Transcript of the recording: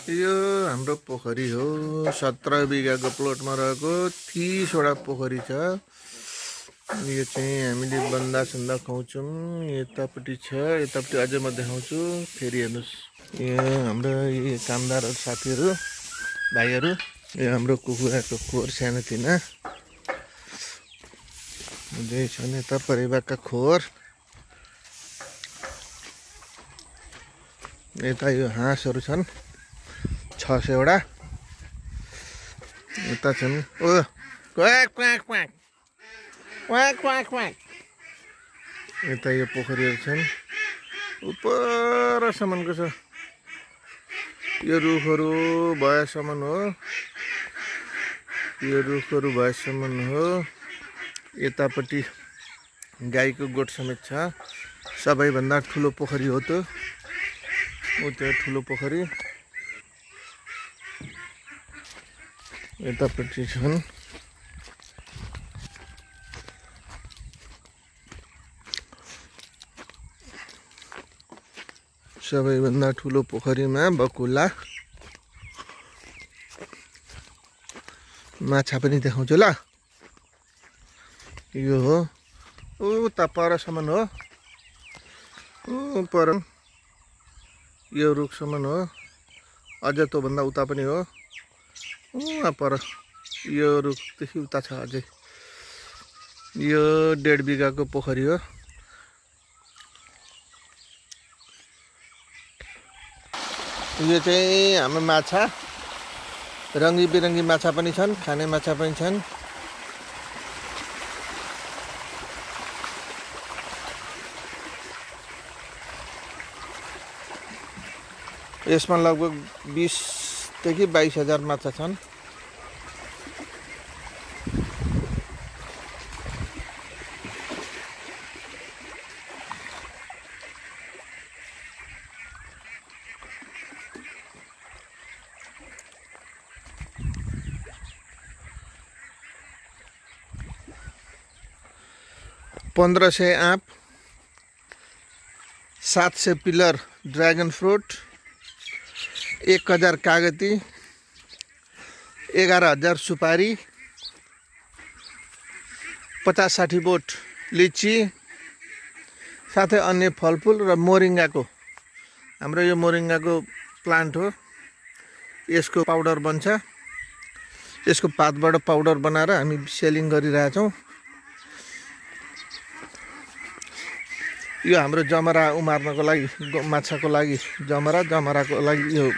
यो हाम्रो पोखरी हो। 17 बिघाको प्लटमा रहेको 30 वटा पोखरी छ। यो चाहिँ हामीले बन्दा सन्दा खुवाउँछौँ। यतापट्टि छ, यतापट्टि अझै म देखाउँछु। फेरि हेर्नुहोस्, यो हाम्रो कामदारहरू साथीहरू भाइहरू। यो हाम्रो कुखुराको खोर सानोतिना अझै छन्। यता परिवारका खोर, यता यो हाँसहरू छन् 600 वटा। यता छन् ओ quack quack quack quack quack quack. यता यो पोखरीहरू छन्, उपरसम्मको छ। यो रुखहरू भएसम्म हो, यो रुखहरू भएसम्म हो। यतापट्टि गाईको गोठ समेत छ। सबैभन्दा ठुलो पोखरी हो त्यो, त्यो ठुलो पोखरी। यतापट्टि छन् सबैभन्दा ठुलो पोखरीमा बकुला माछा पनि देखाउँछु ल। यो हो, उता परसम्म हो, पर यो रुखसम्म हो। अझ त्योभन्दा उता पनि हो, पर यो रुखदेखि उता छ अझै। यो 1.5 बिघाको पोखरी हो। यो चाहिँ हाम्रो माछा, रङ्गी बिरङ्गी माछा पनि छन्, खाने माछा पनि छन्। यसमा लगभग 20 देखि 22 हजार माछा छन्। $1500 आँप, 700 पिलर ड्रैगन फ्रूट, 1000 कागती, 11,000 सुपारी, 50-60 बोट लिची, साथै अन्य फलफुल र मोरिङ्गाको, हाम्रो यो मोरिङ्गाको प्लान्ट हो। यसको पाउडर बन्छ। यसको पातबाट पाउडर बनाएर हामी सेलिङ गरिरहेछौँ। यो हाम्रो जमरा उमार्नको लागि, माछाको लागि जमराको लागि यो